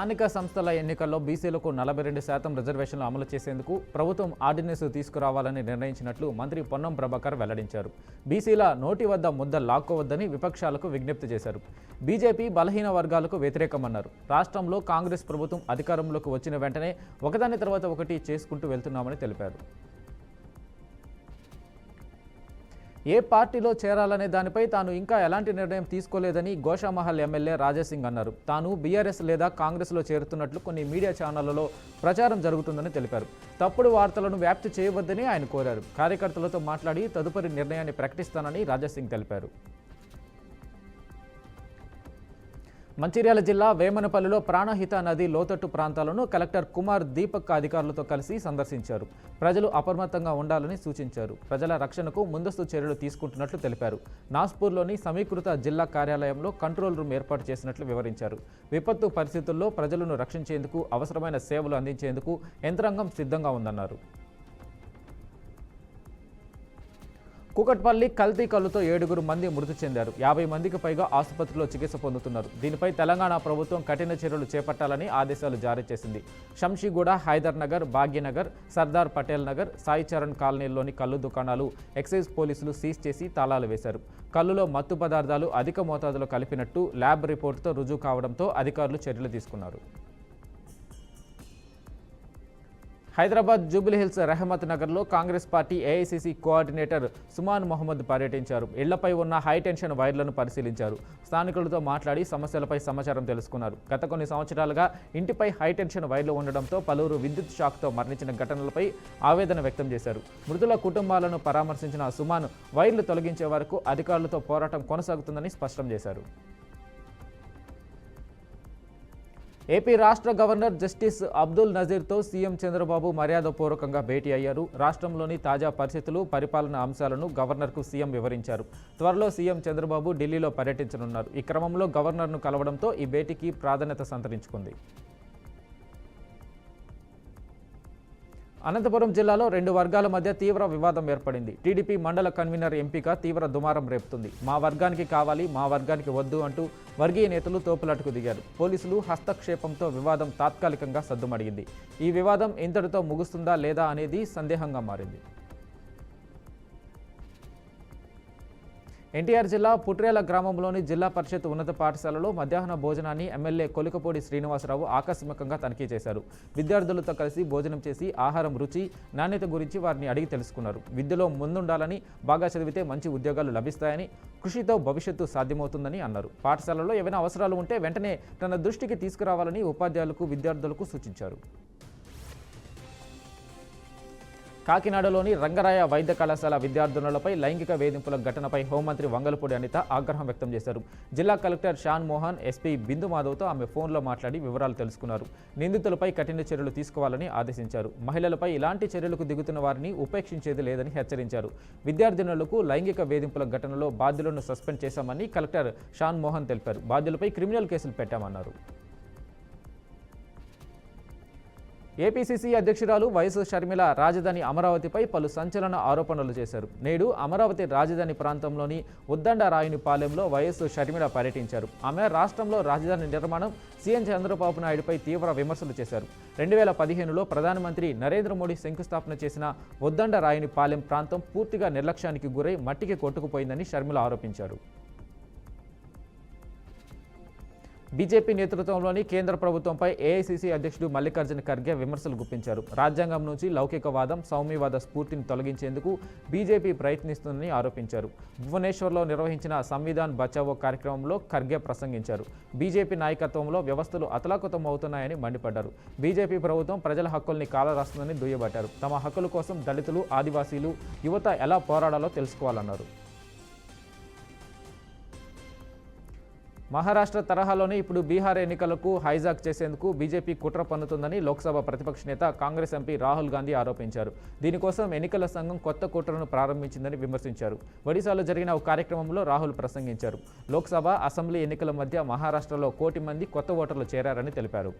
స్థానిక సంస్థల ఎన్నికల్లో బీసీలకు 42% రిజర్వేషన్లు అమలు చేసేందుకు ప్రభుత్వం ఆర్డినెన్స్ తీసుకురావాలని నిర్ణయించినట్లు మంత్రి పొన్నం ప్రభాకర్ వెల్లడించారు. బీసీల నోటి వద్ద ముద్ద లాక్కోవద్దని విపక్షాలకు విజ్ఞప్తి చేశారు. బీజేపీ బలహీన వర్గాలకు వ్యతిరేకమన్నారు. రాష్ట్రంలో కాంగ్రెస్ ప్రభుత్వం అధికారంలోకి వచ్చిన వెంటనే ఒకదాని తర్వాత ఒకటి చేసుకుంటూ వెళ్తున్నామని తెలిపారు. ఏ పార్టీలో చేరాలనే దానిపై తాను ఇంకా ఎలాంటి నిర్ణయం తీసుకోలేదని గోషామహల్ ఎమ్మెల్యే రాజాసింగ్ అన్నారు. తాను బీఆర్ఎస్ లేదా కాంగ్రెస్లో చేరుతున్నట్లు కొన్ని మీడియా ఛానళ్లలో ప్రచారం జరుగుతుందని తెలిపారు. తప్పుడు వార్తలను వ్యాప్తి చేయవద్దని ఆయన కోరారు. కార్యకర్తలతో మాట్లాడి తదుపరి నిర్ణయాన్ని ప్రకటిస్తానని రాజాసింగ్ తెలిపారు. మంచిర్యాల జిల్లా వేమనపల్లిలో ప్రాణహిత నది లోతట్టు ప్రాంతాలను కలెక్టర్ కుమార్ దీపక్ అధికారులతో కలిసి సందర్శించారు. ప్రజలు అప్రమత్తంగా ఉండాలని సూచించారు. ప్రజల రక్షణకు ముందస్తు చర్యలు తీసుకుంటున్నట్లు తెలిపారు. నాస్పూర్లోని సమీకృత జిల్లా కార్యాలయంలో కంట్రోల్ రూమ్ ఏర్పాటు చేసినట్లు వివరించారు. విపత్తు పరిస్థితుల్లో ప్రజలను రక్షించేందుకు అవసరమైన సేవలు అందించేందుకు యంత్రాంగం సిద్ధంగా ఉందన్నారు. కూకట్పల్లి కల్తీ కల్లుతో 7 మంది మృతి చెందారు. 50 మందికి పైగా ఆసుపత్రిలో చికిత్స పొందుతున్నారు. దీనిపై తెలంగాణ ప్రభుత్వం కఠిన చర్యలు చేపట్టాలని ఆదేశాలు జారీ చేసింది. శంషీగూడ, హైదర్ నగర్, భాగ్యనగర్, సర్దార్ పటేల్ నగర్, సాయి చరణ్ కాలనీల్లోని కల్లు దుకాణాలు ఎక్సైజ్ పోలీసులు సీజ్ చేసి తాళాలు వేశారు. కల్లులో మత్తు పదార్థాలు అధిక మోతాదులో కలిపినట్టు ల్యాబ్ రిపోర్టుతో రుజువు కావడంతో అధికారులు చర్యలు తీసుకున్నారు. హైదరాబాద్ జూబ్లీహిల్స్ రెహమత్ నగర్లో Congress party AICC coordinator Suman Mohammed పర్యటించారు. ఇళ్లపై ఉన్న హైటెన్షన్ వైర్లను పరిశీలించారు. స్థానికులతో మాట్లాడి సమస్యలపై సమాచారం తెలుసుకున్నారు. గత కొన్ని సంవత్సరాలుగా ఇంటిపై హైటెన్షన్ వైర్లు ఉండడంతో పలువురు విద్యుత్ షాక్తో మరణించిన ఘటనలపై ఆవేదన వ్యక్తం చేశారు. మృతుల కుటుంబాలను పరామర్శించిన సుమాన్ వైర్లు తొలగించే వరకు అధికారులతో పోరాటం కొనసాగుతుందని స్పష్టం చేశారు. ఏపీ రాష్ట్ర గవర్నర్ జస్టిస్ అబ్దుల్ నజీర్తో సీఎం చంద్రబాబు మర్యాదపూర్వకంగా భేటీ అయ్యారు. రాష్ట్రంలోని తాజా పరిస్థితులు, పరిపాలన అంశాలను గవర్నర్కు సీఎం వివరించారు. త్వరలో సీఎం చంద్రబాబు ఢిల్లీలో పర్యటించనున్నారు. ఈ క్రమంలో గవర్నర్ను కలవడంతో ఈ భేటీకి ప్రాధాన్యత సంతరించుకుంది. అనంతపురం జిల్లాలో 2 వర్గాల మధ్య తీవ్ర వివాదం ఏర్పడింది. టీడీపీ మండల కన్వీనర్ ఎంపిక తీవ్ర దుమారం రేపుతుంది. మా వర్గానికి కావాలి, మా వర్గానికి వద్దు అంటూ వర్గీయ నేతలు తోపులాటకు దిగారు. పోలీసులు హస్తక్షేపంతో వివాదం తాత్కాలికంగా సద్దుమడిగింది. ఈ వివాదం ఇంతటితో ముగుస్తుందా లేదా అనేది సందేహంగా మారింది. ఎన్టీఆర్ జిల్లా పుట్రేల గ్రామంలోని జిల్లా పరిషత్ ఉన్నత పాఠశాలలో మధ్యాహ్న భోజనాన్ని ఎమ్మెల్యే కొలికపూడి శ్రీనివాసరావు ఆకస్మికంగా తనిఖీ చేశారు. విద్యార్థులతో కలిసి భోజనం చేసి ఆహారం రుచి, నాణ్యత గురించి వారిని అడిగి తెలుసుకున్నారు. విద్యలో ముందుండాలని, బాగా చదివితే మంచి ఉద్యోగాలు లభిస్తాయని, కృషితో భవిష్యత్తు సాధ్యమవుతుందని అన్నారు. పాఠశాలలో ఏవైనా అవసరాలు ఉంటే వెంటనే తన దృష్టికి తీసుకురావాలని ఉపాధ్యాయులకు, విద్యార్థులకు సూచించారు. కాకినాడలోని రంగరాయ వైద్య కళాశాల విద్యార్థినులపై లైంగిక వేధింపుల ఘటనపై హోంమంత్రి వంగలపూడి అనిత ఆగ్రహం వ్యక్తం చేశారు. జిల్లా కలెక్టర్ షాన్ మోహన్, ఎస్పీ బిందు మాధవ్తో ఆమె ఫోన్లో మాట్లాడి వివరాలు తెలుసుకున్నారు. నిందితులపై కఠిన చర్యలు తీసుకోవాలని ఆదేశించారు. మహిళలపై ఇలాంటి చర్యలకు దిగుతున్న వారిని ఉపేక్షించేది లేదని హెచ్చరించారు. విద్యార్థినులకు లైంగిక వేధింపుల ఘటనలో బాధ్యులను సస్పెండ్ చేశామని కలెక్టర్ షాన్ మోహన్ తెలిపారు. బాధ్యులపై క్రిమినల్ కేసులు పెట్టామన్నారు. ఏపీసీసీ అధ్యక్షురాలు వైఎస్ షర్మిల రాజధాని అమరావతిపై పలు సంచలన ఆరోపణలు చేశారు. నేడు అమరావతి రాజధాని ప్రాంతంలోని ఉద్దండరాయునిపాలెంలో వైఎస్ షర్మిల పర్యటించారు. ఆమె రాష్ట్రంలో రాజధాని నిర్మాణం, సీఎం చంద్రబాబు నాయుడుపై తీవ్ర విమర్శలు చేశారు. 2015లో ప్రధానమంత్రి నరేంద్ర మోడీ శంకుస్థాపన చేసిన ఉద్దండరాయునిపాలెం ప్రాంతం పూర్తిగా నిర్లక్ష్యానికి గురై మట్టికి కొట్టుకుపోయిందని షర్మిల ఆరోపించారు. బీజేపీ నేతృత్వంలోని కేంద్ర ప్రభుత్వంపై ఏఐసీసీ అధ్యక్షుడు మల్లికార్జున ఖర్గే విమర్శలు గుప్పించారు. రాజ్యాంగం నుంచి లౌకికవాదం, సౌమ్యవాద స్ఫూర్తిని తొలగించేందుకు బీజేపీ ప్రయత్నిస్తుందని ఆరోపించారు. భువనేశ్వర్లో నిర్వహించిన సంవిధాన్ బచావో కార్యక్రమంలో ఖర్గే ప్రసంగించారు. బీజేపీ నాయకత్వంలో వ్యవస్థలు అతలాకుతం అవుతున్నాయని మండిపడ్డారు. బీజేపీ ప్రభుత్వం ప్రజల హక్కుల్ని కాలరాస్తుందని దుయ్యబట్టారు. తమ హక్కుల కోసం దళితులు, ఆదివాసీలు, యువత ఎలా పోరాడాలో తెలుసుకోవాలన్నారు. మహారాష్ట్ర తరహాలోనే ఇప్పుడు బీహార్ ఎన్నికలకు హైజాక్ చేసేందుకు బీజేపీ కుట్ర పన్నుతుందని లోక్సభ ప్రతిపక్ష నేత కాంగ్రెస్ ఎంపీ రాహుల్ గాంధీ ఆరోపించారు. దీనికోసం ఎన్నికల సంఘం కొత్త కుట్రను ప్రారంభించిందని విమర్శించారు. ఒడిశాలో జరిగిన ఒక కార్యక్రమంలో రాహుల్ ప్రసంగించారు. లోక్సభ, అసెంబ్లీ ఎన్నికల మధ్య మహారాష్ట్రలో 1 కోటి మంది కొత్త ఓటర్లు చేరారని తెలిపారు.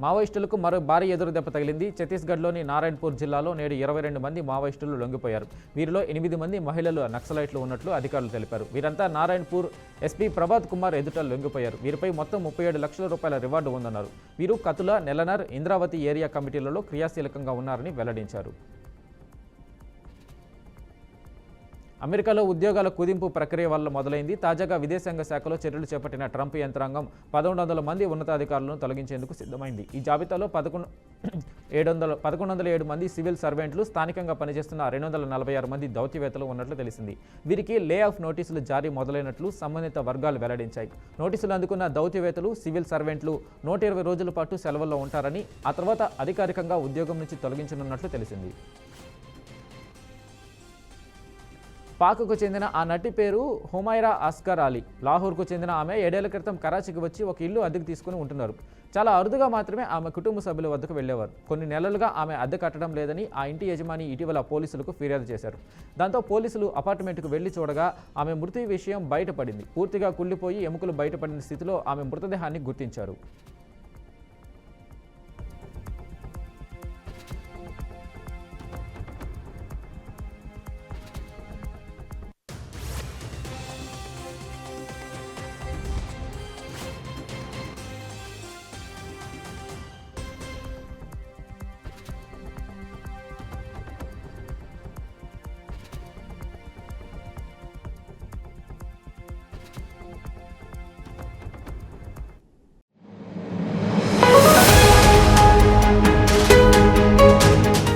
మావోయిస్టులకు మరో భారీ ఎదురుదెబ్బ తగిలింది. ఛత్తీస్గఢ్లోని నారాయణపూర్ జిల్లాలో నేడు 22 మంది మావోయిస్టులు లొంగిపోయారు. వీరిలో 8 మంది మహిళలు నక్సలైట్లు ఉన్నట్లు అధికారులు తెలిపారు. వీరంతా నారాయణపూర్ ఎస్పీ ప్రభాత్ కుమార్ ఎదుట లొంగిపోయారు. వీరిపై మొత్తం 37 లక్షల రూపాయల రివార్డు ఉందన్నారు. వీరు కతుల, నెలనర్, ఇంద్రావతి ఏరియా కమిటీలలో క్రియాశీలకంగా ఉన్నారని వెల్లడించారు. అమెరికాలో ఉద్యోగాల కుదింపు ప్రక్రియ వల్ల మొదలైంది. తాజాగా విదేశాంగ శాఖలో చర్యలు చేపట్టిన ట్రంప్ యంత్రాంగం 1100 మంది ఉన్నతాధికారులను తొలగించేందుకు సిద్ధమైంది. ఈ జాబితాలో 1107 మంది సివిల్ సర్వెంట్లు, స్థానికంగా పనిచేస్తున్న 246 మంది దౌత్యవేత్తలు ఉన్నట్లు తెలిసింది. వీరికి లే ఆఫ్ నోటీసులు జారీ మొదలైనట్లు సంబంధిత వర్గాలు వెల్లడించాయి. నోటీసులు అందుకున్న దౌత్యవేత్తలు, సివిల్ సర్వెంట్లు 120 రోజుల పాటు సెలవుల్లో ఉంటారని, ఆ తర్వాత అధికారికంగా ఉద్యోగం నుంచి తొలగించనున్నట్లు తెలిసింది. పాక్కు చెందిన ఆ నటి పేరు హుమైరా అస్గర్ అలీ. లాహోర్కు చెందిన ఆమె 7 ఏళ్ల క్రితం కరాచీకి వచ్చి ఒక ఇల్లు అద్దెకు తీసుకుని ఉంటున్నారు. చాలా అరుదుగా మాత్రమే ఆమె కుటుంబ సభ్యుల వద్దకు వెళ్లేవారు. కొన్ని నెలలుగా ఆమె అద్దె కట్టడం లేదని ఆ ఇంటి యజమాని ఇటీవల పోలీసులకు ఫిర్యాదు చేశారు. దాంతో పోలీసులు అపార్ట్మెంట్కు వెళ్లి చూడగా ఆమె మృతి విషయం బయటపడింది. పూర్తిగా కుళ్లిపోయి ఎముకలు బయటపడిన స్థితిలో ఆమె మృతదేహాన్ని గుర్తించారు.